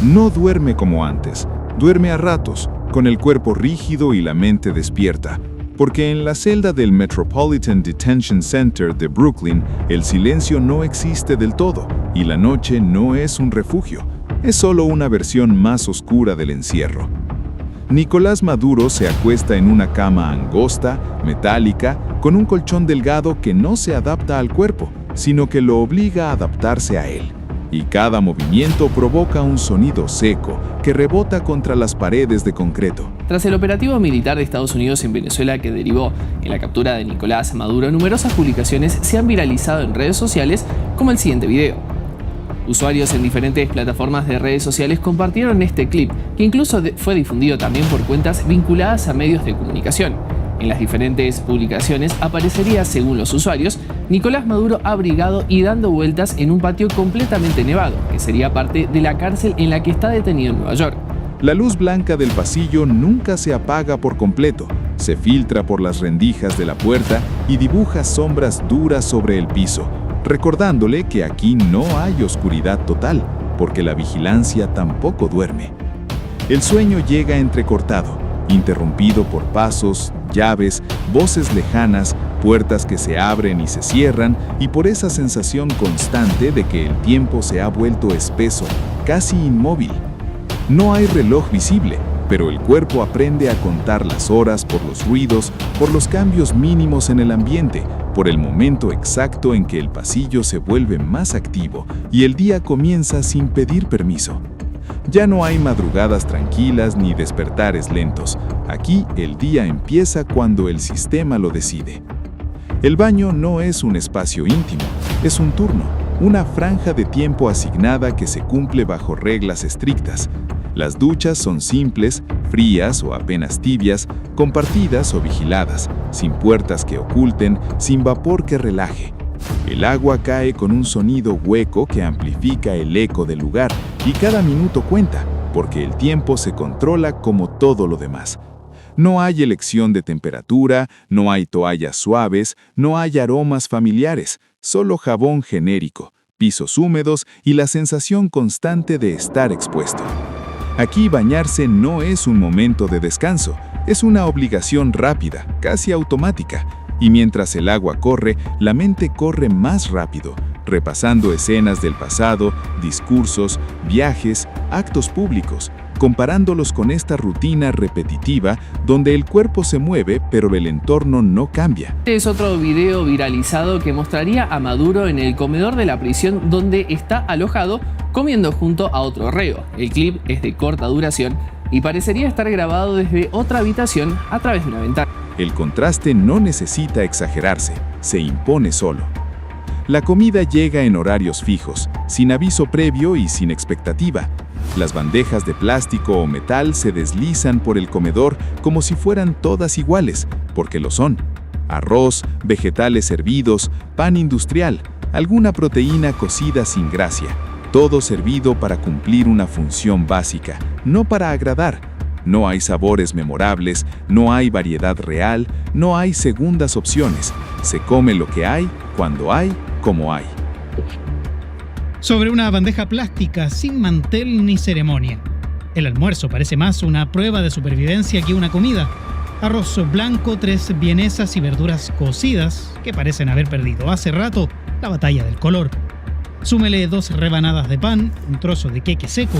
No duerme como antes, duerme a ratos, con el cuerpo rígido y la mente despierta, porque en la celda del Metropolitan Detention Center de Brooklyn, el silencio no existe del todo y la noche no es un refugio, es solo una versión más oscura del encierro. Nicolás Maduro se acuesta en una cama angosta, metálica, con un colchón delgado que no se adapta al cuerpo, sino que lo obliga a adaptarse a él. Y cada movimiento provoca un sonido seco que rebota contra las paredes de concreto. Tras el operativo militar de Estados Unidos en Venezuela que derivó en la captura de Nicolás Maduro, numerosas publicaciones se han viralizado en redes sociales como el siguiente video. Usuarios en diferentes plataformas de redes sociales compartieron este clip, que incluso fue difundido también por cuentas vinculadas a medios de comunicación. En las diferentes publicaciones aparecería, según los usuarios, Nicolás Maduro abrigado y dando vueltas en un patio completamente nevado, que sería parte de la cárcel en la que está detenido en Nueva York. La luz blanca del pasillo nunca se apaga por completo, se filtra por las rendijas de la puerta y dibuja sombras duras sobre el piso, recordándole que aquí no hay oscuridad total, porque la vigilancia tampoco duerme. El sueño llega entrecortado, interrumpido por pasos, llaves, voces lejanas, puertas que se abren y se cierran, y por esa sensación constante de que el tiempo se ha vuelto espeso, casi inmóvil. No hay reloj visible, pero el cuerpo aprende a contar las horas por los ruidos, por los cambios mínimos en el ambiente, por el momento exacto en que el pasillo se vuelve más activo y el día comienza sin pedir permiso. Ya no hay madrugadas tranquilas ni despertares lentos. Aquí el día empieza cuando el sistema lo decide. El baño no es un espacio íntimo, es un turno, una franja de tiempo asignada que se cumple bajo reglas estrictas. Las duchas son simples, frías o apenas tibias, compartidas o vigiladas, sin puertas que oculten, sin vapor que relaje. El agua cae con un sonido hueco que amplifica el eco del lugar y cada minuto cuenta, porque el tiempo se controla como todo lo demás. No hay elección de temperatura, no hay toallas suaves, no hay aromas familiares, solo jabón genérico, pisos húmedos y la sensación constante de estar expuesto. Aquí bañarse no es un momento de descanso, es una obligación rápida, casi automática. Y mientras el agua corre, la mente corre más rápido, repasando escenas del pasado, discursos, viajes, actos públicos, comparándolos con esta rutina repetitiva donde el cuerpo se mueve pero el entorno no cambia. Este es otro video viralizado que mostraría a Maduro en el comedor de la prisión donde está alojado comiendo junto a otro reo. El clip es de corta duración y parecería estar grabado desde otra habitación a través de una ventana. El contraste no necesita exagerarse, se impone solo. La comida llega en horarios fijos, sin aviso previo y sin expectativa. Las bandejas de plástico o metal se deslizan por el comedor como si fueran todas iguales, porque lo son. Arroz, vegetales hervidos, pan industrial, alguna proteína cocida sin gracia. Todo servido para cumplir una función básica, no para agradar. No hay sabores memorables, no hay variedad real, no hay segundas opciones. Se come lo que hay, cuando hay, como hay. Sobre una bandeja plástica sin mantel ni ceremonia. El almuerzo parece más una prueba de supervivencia que una comida. Arroz blanco, 3 vienesas y verduras cocidas que parecen haber perdido hace rato la batalla del color. Súmele 2 rebanadas de pan, un trozo de queque seco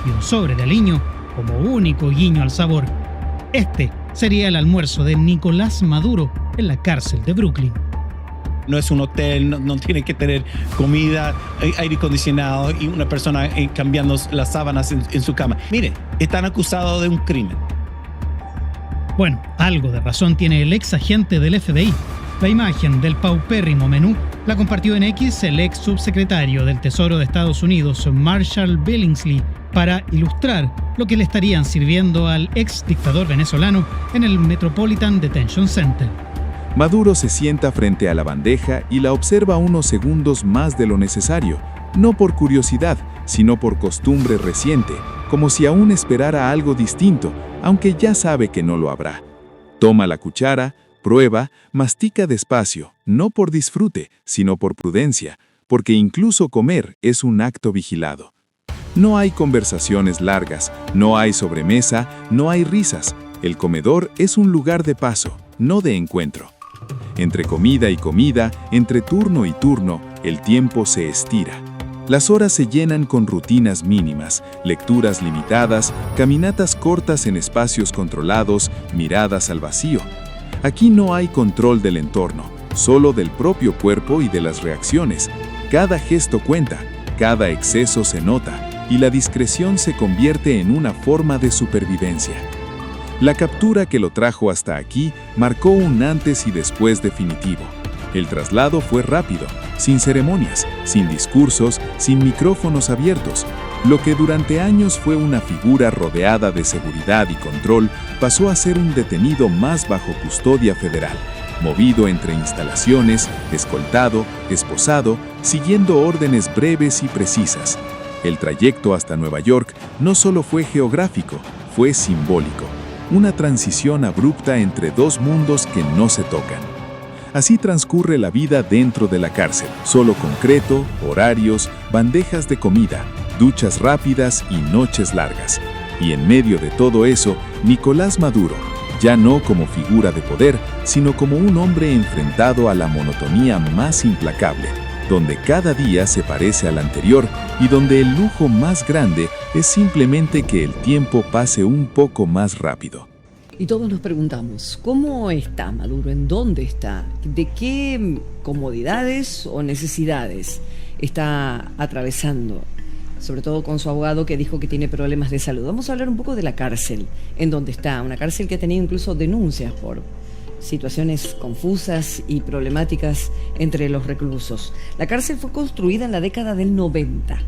y un sobre de aliño como único guiño al sabor. Este sería el almuerzo de Nicolás Maduro en la cárcel de Brooklyn. No es un hotel, no tiene que tener comida, aire acondicionado y una persona cambiando las sábanas en su cama. Mire, están acusados de un crimen. Bueno, algo de razón tiene el ex agente del FBI. La imagen del paupérrimo menú la compartió en X el ex subsecretario del Tesoro de Estados Unidos, Marshall Billingsley, para ilustrar lo que le estarían sirviendo al ex dictador venezolano en el Metropolitan Detention Center. Maduro se sienta frente a la bandeja y la observa unos segundos más de lo necesario, no por curiosidad, sino por costumbre reciente, como si aún esperara algo distinto, aunque ya sabe que no lo habrá. Toma la cuchara, prueba, mastica despacio, no por disfrute, sino por prudencia, porque incluso comer es un acto vigilado. No hay conversaciones largas, no hay sobremesa, no hay risas. El comedor es un lugar de paso, no de encuentro. Entre comida y comida, entre turno y turno, el tiempo se estira. Las horas se llenan con rutinas mínimas, lecturas limitadas, caminatas cortas en espacios controlados, miradas al vacío. Aquí no hay control del entorno, solo del propio cuerpo y de las reacciones. Cada gesto cuenta, cada exceso se nota, y la discreción se convierte en una forma de supervivencia. La captura que lo trajo hasta aquí marcó un antes y después definitivo. El traslado fue rápido, sin ceremonias, sin discursos, sin micrófonos abiertos. Lo que durante años fue una figura rodeada de seguridad y control pasó a ser un detenido más bajo custodia federal, movido entre instalaciones, escoltado, esposado, siguiendo órdenes breves y precisas. El trayecto hasta Nueva York no solo fue geográfico, fue simbólico. Una transición abrupta entre dos mundos que no se tocan. Así transcurre la vida dentro de la cárcel, solo concreto, horarios, bandejas de comida, duchas rápidas y noches largas. Y en medio de todo eso, Nicolás Maduro, ya no como figura de poder, sino como un hombre enfrentado a la monotonía más implacable, donde cada día se parece al anterior y donde el lujo más grande es simplemente que el tiempo pase un poco más rápido. Y todos nos preguntamos, ¿cómo está Maduro? ¿En dónde está? ¿De qué comodidades o necesidades está atravesando? Sobre todo con su abogado que dijo que tiene problemas de salud. Vamos a hablar un poco de la cárcel, en donde está. Una cárcel que ha tenido incluso denuncias por situaciones confusas y problemáticas entre los reclusos. La cárcel fue construida en la década del 90,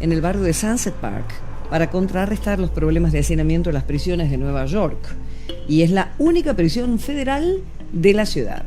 en el barrio de Sunset Park, para contrarrestar los problemas de hacinamiento en las prisiones de Nueva York. Y es la única prisión federal de la ciudad.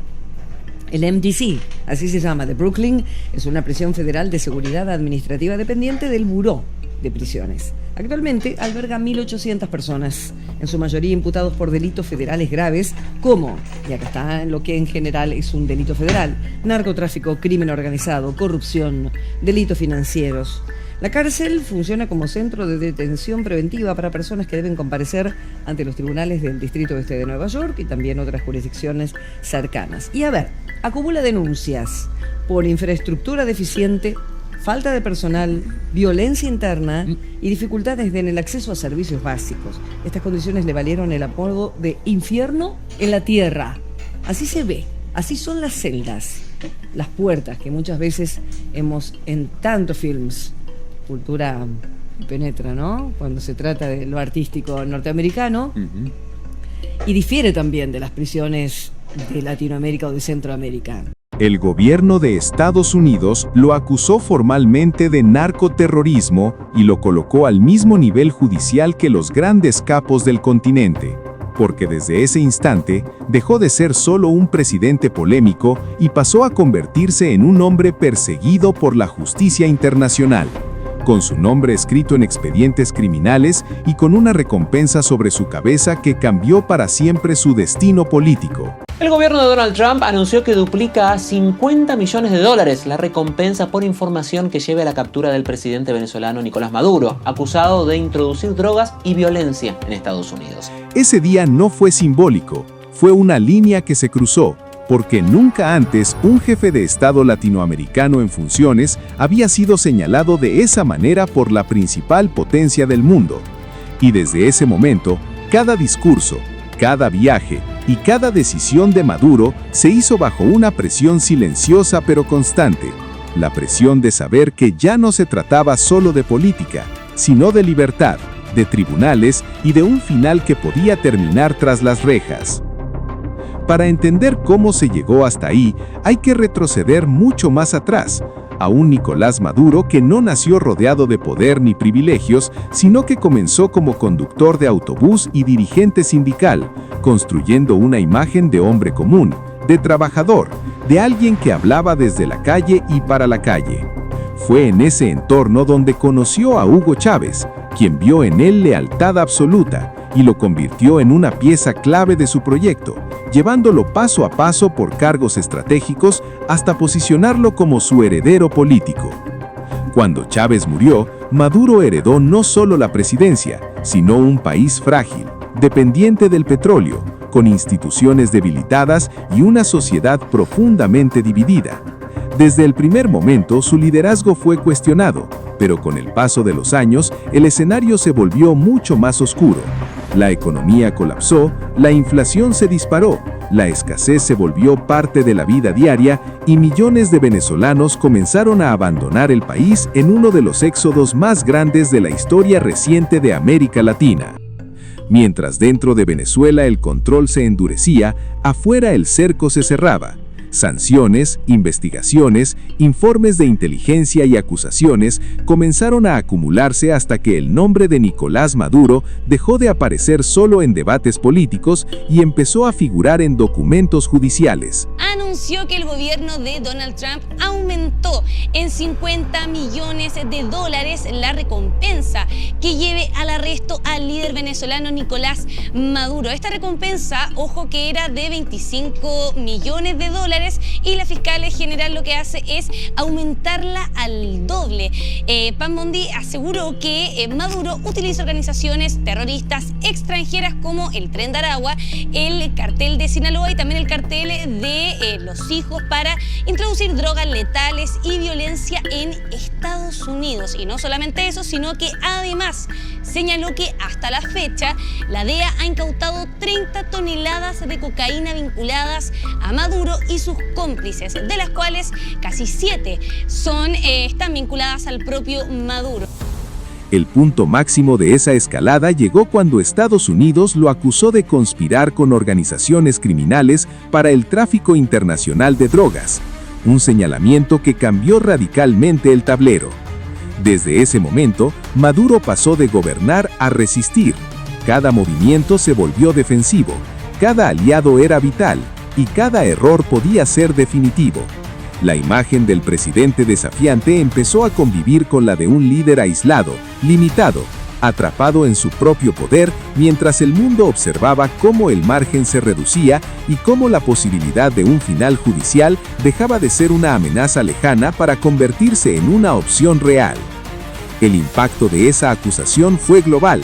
El MDC, así se llama, de Brooklyn, es una prisión federal de seguridad administrativa dependiente del Buró de Prisiones. Actualmente alberga 1.800 personas, en su mayoría imputados por delitos federales graves, como, y acá está lo que en general es un delito federal: narcotráfico, crimen organizado, corrupción, delitos financieros. La cárcel funciona como centro de detención preventiva para personas que deben comparecer ante los tribunales del Distrito Este de Nueva York y también otras jurisdicciones cercanas. Y a ver, acumula denuncias por infraestructura deficiente, falta de personal, violencia interna y dificultades en el acceso a servicios básicos. Estas condiciones le valieron el apodo de infierno en la tierra. Así se ve, así son las celdas, las puertas que muchas veces hemos en tantos films. Cultura penetra, ¿no? Cuando se trata de lo artístico norteamericano. Y difiere también de las prisiones de Latinoamérica o de Centroamérica. El gobierno de Estados Unidos lo acusó formalmente de narcoterrorismo y lo colocó al mismo nivel judicial que los grandes capos del continente, porque desde ese instante dejó de ser solo un presidente polémico y pasó a convertirse en un hombre perseguido por la justicia internacional, con su nombre escrito en expedientes criminales y con una recompensa sobre su cabeza que cambió para siempre su destino político. El gobierno de Donald Trump anunció que duplica a $50 millones la recompensa por información que lleve a la captura del presidente venezolano Nicolás Maduro, acusado de introducir drogas y violencia en Estados Unidos. Ese día no fue simbólico, fue una línea que se cruzó, porque nunca antes un jefe de Estado latinoamericano en funciones había sido señalado de esa manera por la principal potencia del mundo. Y desde ese momento, cada discurso, cada viaje y cada decisión de Maduro se hizo bajo una presión silenciosa pero constante, la presión de saber que ya no se trataba solo de política, sino de libertad, de tribunales y de un final que podía terminar tras las rejas. Para entender cómo se llegó hasta ahí, hay que retroceder mucho más atrás, a un Nicolás Maduro que no nació rodeado de poder ni privilegios, sino que comenzó como conductor de autobús y dirigente sindical, construyendo una imagen de hombre común, de trabajador, de alguien que hablaba desde la calle y para la calle. Fue en ese entorno donde conoció a Hugo Chávez, quien vio en él lealtad absoluta y lo convirtió en una pieza clave de su proyecto, llevándolo paso a paso por cargos estratégicos hasta posicionarlo como su heredero político. Cuando Chávez murió, Maduro heredó no solo la presidencia, sino un país frágil, dependiente del petróleo, con instituciones debilitadas y una sociedad profundamente dividida. Desde el primer momento, su liderazgo fue cuestionado, pero con el paso de los años, el escenario se volvió mucho más oscuro. La economía colapsó, la inflación se disparó, la escasez se volvió parte de la vida diaria y millones de venezolanos comenzaron a abandonar el país en uno de los éxodos más grandes de la historia reciente de América Latina. Mientras dentro de Venezuela el control se endurecía, afuera el cerco se cerraba. Sanciones, investigaciones, informes de inteligencia y acusaciones comenzaron a acumularse hasta que el nombre de Nicolás Maduro dejó de aparecer solo en debates políticos y empezó a figurar en documentos judiciales. Anunció que el gobierno de Donald Trump aumentó en $50 millones la recompensa que lleve al arresto al líder venezolano Nicolás Maduro. Esta recompensa, ojo, que era de $25 millones y la fiscal general lo que hace es aumentarla al doble. Pam Bondi aseguró que Maduro utiliza organizaciones terroristas extranjeras como el Tren de Aragua, el cartel de Sinaloa y también el cartel de Los Hijos para introducir drogas letales y violencia en Estados Unidos. Y no solamente eso, sino que además señaló que hasta la fecha la DEA ha incautado 30 toneladas de cocaína vinculadas a Maduro y sus cómplices, de las cuales casi 7 están vinculadas al propio Maduro. El punto máximo de esa escalada llegó cuando Estados Unidos lo acusó de conspirar con organizaciones criminales para el tráfico internacional de drogas, un señalamiento que cambió radicalmente el tablero. Desde ese momento, Maduro pasó de gobernar a resistir. Cada movimiento se volvió defensivo, cada aliado era vital y cada error podía ser definitivo. La imagen del presidente desafiante empezó a convivir con la de un líder aislado, limitado, atrapado en su propio poder, mientras el mundo observaba cómo el margen se reducía y cómo la posibilidad de un final judicial dejaba de ser una amenaza lejana para convertirse en una opción real. El impacto de esa acusación fue global.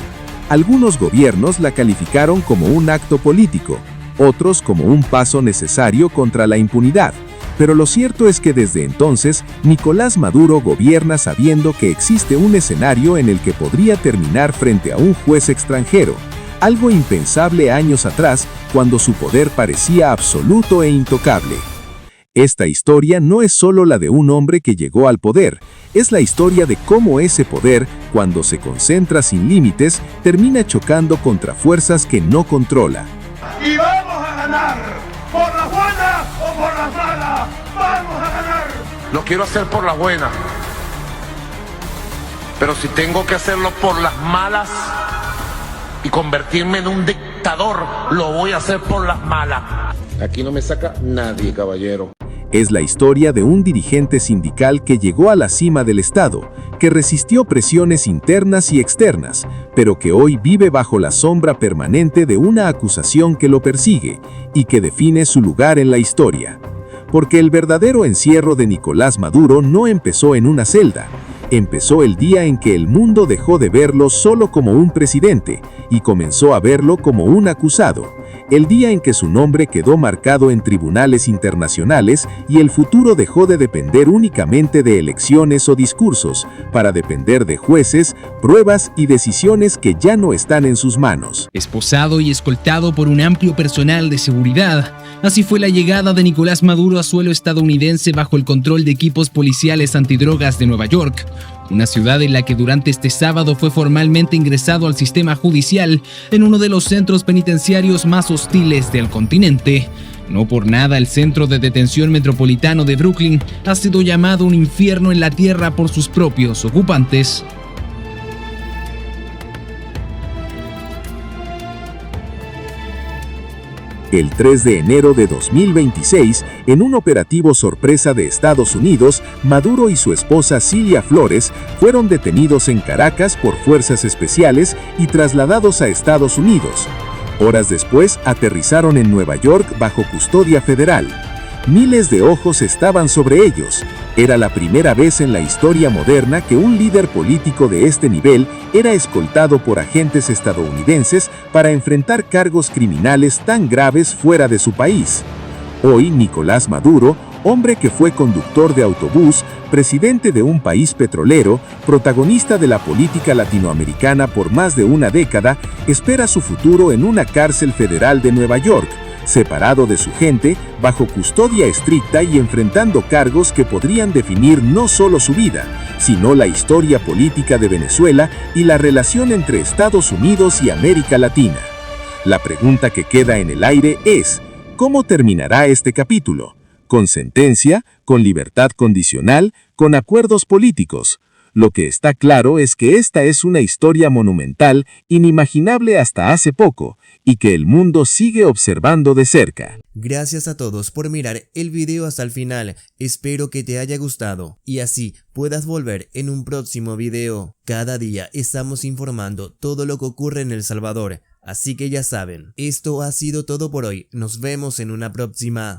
Algunos gobiernos la calificaron como un acto político, otros como un paso necesario contra la impunidad. Pero lo cierto es que desde entonces, Nicolás Maduro gobierna sabiendo que existe un escenario en el que podría terminar frente a un juez extranjero, algo impensable años atrás cuando su poder parecía absoluto e intocable. Esta historia no es solo la de un hombre que llegó al poder, es la historia de cómo ese poder, cuando se concentra sin límites, termina chocando contra fuerzas que no controla. Y vamos a ganar, por la buena o por la mala, vamos a ganar. Lo quiero hacer por la buena, pero si tengo que hacerlo por las malas y convertirme en un dictador, lo voy a hacer por las malas. Aquí no me saca nadie, caballero. Es la historia de un dirigente sindical que llegó a la cima del Estado, que resistió presiones internas y externas, pero que hoy vive bajo la sombra permanente de una acusación que lo persigue y que define su lugar en la historia. Porque el verdadero encierro de Nicolás Maduro no empezó en una celda, empezó el día en que el mundo dejó de verlo solo como un presidente y comenzó a verlo como un acusado. El día en que su nombre quedó marcado en tribunales internacionales y el futuro dejó de depender únicamente de elecciones o discursos, para depender de jueces, pruebas y decisiones que ya no están en sus manos. Esposado y escoltado por un amplio personal de seguridad, así fue la llegada de Nicolás Maduro a suelo estadounidense bajo el control de equipos policiales antidrogas de Nueva York, una ciudad en la que durante este sábado fue formalmente ingresado al sistema judicial en uno de los centros penitenciarios más hostiles del continente. No por nada el centro de detención metropolitano de Brooklyn ha sido llamado un infierno en la tierra por sus propios ocupantes. El 3 de enero de 2026, en un operativo sorpresa de Estados Unidos, Maduro y su esposa Cilia Flores fueron detenidos en Caracas por fuerzas especiales y trasladados a Estados Unidos. Horas después, aterrizaron en Nueva York bajo custodia federal. Miles de ojos estaban sobre ellos. Era la primera vez en la historia moderna que un líder político de este nivel era escoltado por agentes estadounidenses para enfrentar cargos criminales tan graves fuera de su país. Hoy, Nicolás Maduro, hombre que fue conductor de autobús, presidente de un país petrolero, protagonista de la política latinoamericana por más de una década, espera su futuro en una cárcel federal de Nueva York, separado de su gente, bajo custodia estricta y enfrentando cargos que podrían definir no solo su vida, sino la historia política de Venezuela y la relación entre Estados Unidos y América Latina. La pregunta que queda en el aire es, ¿cómo terminará este capítulo? ¿Con sentencia? ¿Con libertad condicional? ¿Con acuerdos políticos? Lo que está claro es que esta es una historia monumental, inimaginable hasta hace poco, y que el mundo sigue observando de cerca. Gracias a todos por mirar el video hasta el final, espero que te haya gustado y así puedas volver en un próximo video. Cada día estamos informando todo lo que ocurre en El Salvador, así que ya saben, esto ha sido todo por hoy, nos vemos en una próxima.